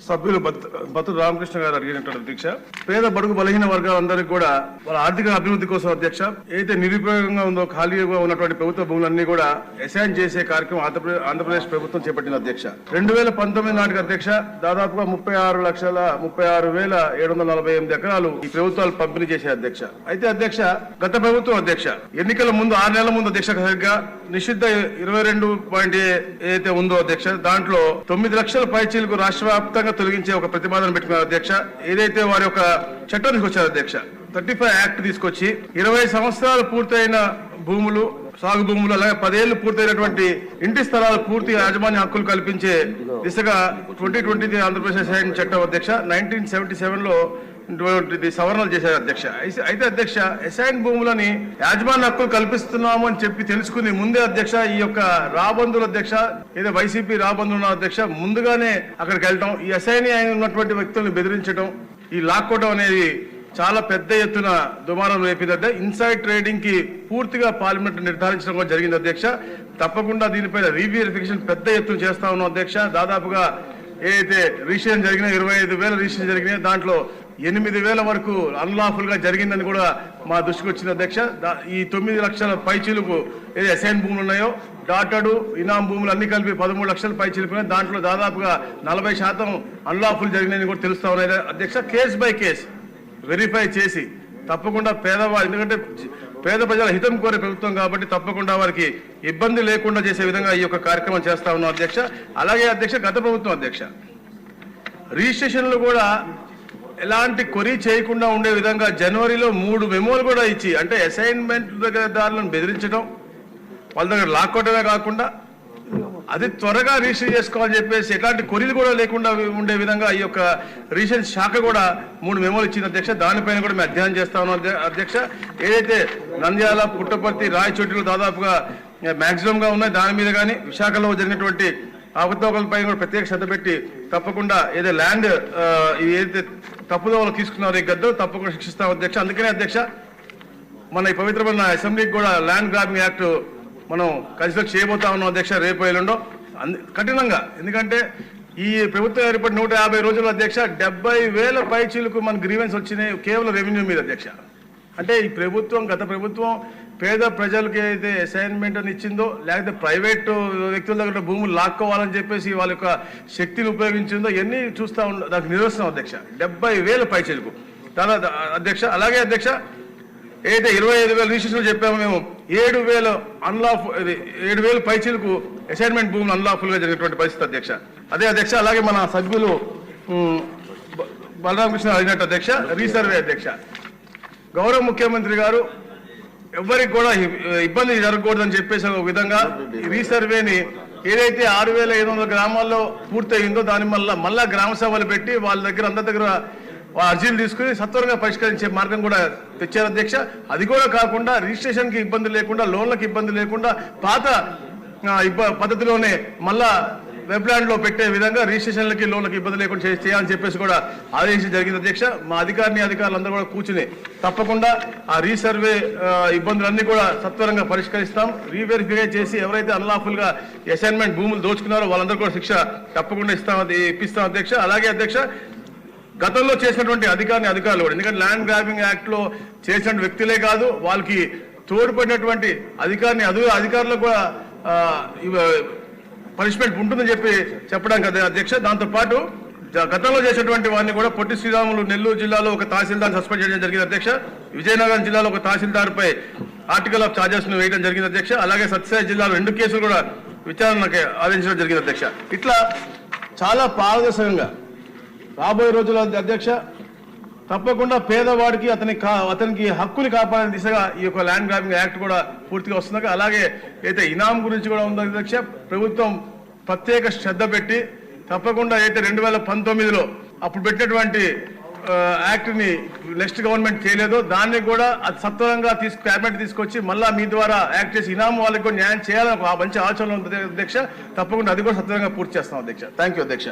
సభ్యులు బత్తు రామకృష్ణ గారు అడిగినటువంటి అధ్యక్ష, పేద బడుగు బలహీన వర్గాలందరికీ కూడా వాళ్ళ ఆర్థిక అభివృద్ధి కోసం అధ్యక్ష ఏదైతే నిరుపయోగంగా ఉందో ఖాళీగా ఉన్నటువంటి ప్రభుత్వ భూములన్నీ కూడా అసైన్ చేసే కార్యక్రమం ఆంధ్రప్రదేశ్ ప్రభుత్వం చేపట్టిన అధ్యక్ష. 2019 నాటికి అధ్యక్ష దాదాపుగా 36,36,748 ఎకరాలు ఈ ప్రభుత్వాలు పంపిణీ చేసే అధ్యక్ష. అయితే అధ్యక్ష గత ప్రభుత్వం అధ్యక్ష ఎన్నికల ముందు 6 నెలల ముందు అధ్యక్ష సరిగ్గా నిషిద్ధ 22 ఏదైతే ఉందో అధ్యక్ష దాంట్లో 9 లక్షల పైచీలకు రాష్ట్ర వ్యాప్తంగా తొలగించే ఒక ప్రతిపాదన పెట్టుకున్నారు అధ్యక్ష. ఏదైతే వారి యొక్క చట్టం తీసుకొచ్చారు అధ్యక్ష 35 యాక్ట్ తీసుకొచ్చి 20 సంవత్సరాలు పూర్తయిన భూములు సాగు భూములు అలాగే 10 ఏళ్లు పూర్తయినటువంటి ఇంటి స్థలాలు పూర్తి యాజమాన్య హక్కులు కల్పించే దిశగా 2020 ఆంధ్రప్రదేశ్ అసైన్ చట్టం అధ్యక్ష 1977లో సవరణలు చేశారు అధ్యక్ష. అయితే అధ్యక్ష అసైన్ భూములని యాజమాన్య హక్కులు కల్పిస్తున్నాము అని చెప్పి తెలుసుకుని ముందే అధ్యక్ష ఈ యొక్క రాబందుల అధ్యక్ష ఏదో వైసీపీ రాబందుల అధ్యక్ష ముందుగానే అక్కడికి వెళ్ళటం, ఈ అసైన్ అయిన ఉన్నటువంటి వ్యక్తులను బెదిరించడం, ఈ లాక్కోవడం అనేది చాలా పెద్ద ఎత్తున దుమారం రేపింది. ఇన్సైడ్ ట్రేడింగ్ కి పూర్తిగా పార్లమెంట్ నిర్ధారించడం కూడా జరిగింది అధ్యక్ష. తప్పకుండా దీనిపైన రీవెరిఫికేషన్ పెద్ద ఎత్తున చేస్తా ఉన్నాం అధ్యక్ష. దాదాపుగా ఏదైతే రిజిస్ట్రేషన్ జరిగినా 25,000 రిజిస్ట్రేషన్ జరిగినాయి, దాంట్లో 8,000 వరకు అన్లాఫుల్ గా జరిగిందని కూడా మా దృష్టికి వచ్చింది అధ్యక్ష. ఈ 9 లక్షల పైచీలకు ఏది అసైన్ భూములు ఉన్నాయో డాటడు ఇనాం భూములు అన్ని కలిపి 13 లక్షల పైచీలకు దాంట్లో దాదాపుగా 40% అన్లాఫుల్ జరిగినాయని కూడా తెలుస్తా ఉన్నాయి అధ్యక్ష. కేస్ బై కేస్ వెరిఫై చేసి తప్పకుండా పేదవాళ్ళు, ఎందుకంటే పేద ప్రజల హితం కోరే ప్రభుత్వం కాబట్టి తప్పకుండా వారికి ఇబ్బంది లేకుండా చేసే విధంగా ఈ యొక్క కార్యక్రమం చేస్తా ఉన్నాం అధ్యక్ష. అలాగే అధ్యక్ష గత ప్రభుత్వం అధ్యక్ష రిజిస్ట్రేషన్లు కూడా ఎలాంటి కొరీ చేయకుండా ఉండే విధంగా జనవరిలో 3 మెమోలు కూడా ఇచ్చి, అంటే అసైన్మెంట్ దారులను బెదిరించడం, వాళ్ళ దగ్గర లాక్కోవడమే కాకుండా అది త్వరగా రిజిస్టర్ చేసుకోవాలని చెప్పేసి ఎలాంటి కొరీలు కూడా లేకుండా ఉండే విధంగా ఈ యొక్క రిజిస్ట్రేషన్ శాఖ కూడా 3 మెమోలు ఇచ్చింది అధ్యక్ష. దానిపైన కూడా మేము అధ్యయనం చేస్తా ఉన్నాం అధ్యక్ష. ఏదైతే నంద్యాల, పుట్టపర్తి, రాయచోటిలో దాదాపుగా మ్యాక్సిమంగా ఉన్నాయి, దాని మీద కానీ విశాఖలో జరిగినటువంటి అవకతవకలపై కూడా ప్రత్యేక శ్రద్ధ పెట్టి తప్పకుండా ఏదో ల్యాండ్ ఏదైతే తప్పుదోవలు తీసుకున్నారో ఈ గద్దరు తప్పకుండా శిక్షిస్తాం అధ్యక్ష. అందుకనే అధ్యక్ష మన ఈ పవిత్రమైన అసెంబ్లీకి కూడా ల్యాండ్ గ్రాబింగ్ యాక్ట్ మనం కన్సిడర్ చేయబోతా ఉన్నాం అధ్యక్ష రేపు ఎల్లుండో కఠినంగా. ఎందుకంటే ఈ ప్రభుత్వం ఏర్పడి 150 రోజుల అధ్యక్ష 70,000 పైచీలకు మన గ్రీవెన్స్ వచ్చినాయి కేవలం రెవెన్యూ మీద అధ్యక్ష. అంటే ఈ ప్రభుత్వం గత ప్రభుత్వం పేద ప్రజలకి ఏదైతే అసైన్మెంట్ అని ఇచ్చిందో లేకపోతే ప్రైవేటు వ్యక్తుల దగ్గర భూములు లాక్కోవాలని చెప్పేసి వాళ్ళ యొక్క శక్తిని ఉపయోగించిందో ఇవన్నీ చూస్తూ దానికి నిరసనం అధ్యక్ష. 70,000 పైచీలకు చాలా అధ్యక్ష. అలాగే అధ్యక్ష ఏదైతే 25,000 రిజిస్ట్రేషన్ చెప్పామో మేము 7,000 పైచీలకు అసైన్మెంట్ భూములు అన్లాఫుల్ గా జరిగినటువంటి పరిస్థితి అధ్యక్ష. అదే అధ్యక్ష. అలాగే మన సభ్యులు బలరామకృష్ణ అడిగినట్టు అధ్యక్ష రీసర్వే అధ్యక్ష గౌరవ ముఖ్యమంత్రి గారు ఎవరికి కూడా ఇబ్బంది జరగకూడదని చెప్పేసి ఒక విధంగా రీసర్వేని ఏదైతే 6,500 గ్రామాల్లో పూర్తయిందో దాని మళ్ళా గ్రామ సభలు పెట్టి వాళ్ళ దగ్గర అందరి దగ్గర అర్జీలు తీసుకుని సత్వరంగా పరిష్కరించే మార్గం కూడా తెచ్చారు అధ్యక్ష. అది కూడా కాకుండా రిజిస్ట్రేషన్కి ఇబ్బంది లేకుండా, లోన్లకు ఇబ్బంది లేకుండా పాత పద్ధతిలోనే మళ్ళా వెబ్లాండ్ లో పెట్టే విధంగా రిజిస్ట్రేషన్లకి లోన్లకి ఇబ్బంది లేకుండా చేయాలని చెప్పేసి కూడా ఆదేశించడం జరిగింది అధ్యక్ష. మా అధికారులందరూ కూడా కూర్చుని తప్పకుండా ఆ రీసర్వే ఇబ్బందులన్నీ కూడా సత్వరంగా పరిష్కరిస్తాం. రీవెరిఫై చేసి ఎవరైతే అన్లాఫుల్ గా అసైన్మెంట్ భూములు దోచుకున్నారో వాళ్ళందరూ కూడా శిక్ష తప్పకుండా ఇప్పిస్తాం అధ్యక్ష. అలాగే అధ్యక్ష గతంలో చేసినటువంటి అధికారులు కూడా, ఎందుకంటే ల్యాండ్ గ్రాబింగ్ యాక్ట్ లో చేసిన వ్యక్తులే కాదు వాళ్ళకి తోడ్పడినటువంటి అధికారులకు కూడా పనిష్మెంట్ ఉంటుందని చెప్పడానికి అధ్యక్ష. దాంతోపాటు గతంలో చేసినటువంటి వారిని కూడా పొట్టి శ్రీరాములు నెల్లూరు జిల్లాలో ఒక తహసీల్దార్ సస్పెండ్ చేయడం జరిగింది అధ్యక్ష. విజయనగరం జిల్లాలో ఒక తహసీల్దార్ పై ఆర్టికల్ ఆఫ్ చార్జెస్ ను వేయడం జరిగింది అధ్యక్ష. అలాగే సత్యసాయి జిల్లాలో 2 కేసులు కూడా విచారణకు ఆదేశించడం జరిగింది అధ్యక్ష. ఇట్లా చాలా పారదర్శకంగా రాబోయే రోజుల అధ్యక్ష తప్పకుండా పేదవాడికి అతనికి హక్కుని కాపాడే దిశగా ఈ యొక్క ల్యాండ్ గ్రాబింగ్ యాక్ట్ కూడా పూర్తిగా వస్తుంది. అలాగే అయితే ఇనాం గురించి కూడా ఉంది అధ్యక్ష. ప్రభుత్వం ప్రత్యేక శ్రద్ధ పెట్టి తప్పకుండా అయితే 2019లో అప్పుడు పెట్టినటువంటి యాక్ట్ ని నెక్స్ట్ గవర్నమెంట్ చేయలేదో దాన్ని కూడా అది సత్వరంగా క్యాబినెట్ తీసుకొచ్చి మళ్ళా మీ ద్వారా యాక్ట్ చేసి ఇనాం వాళ్ళకి కూడా న్యాయం చేయాలని ఒక మంచి ఆలోచన ఉంది అధ్యక్ష. తప్పకుండా అది కూడా సత్వరంగా పూర్తి చేస్తాం అధ్యక్ష. థ్యాంక్ యూ అధ్యక్ష.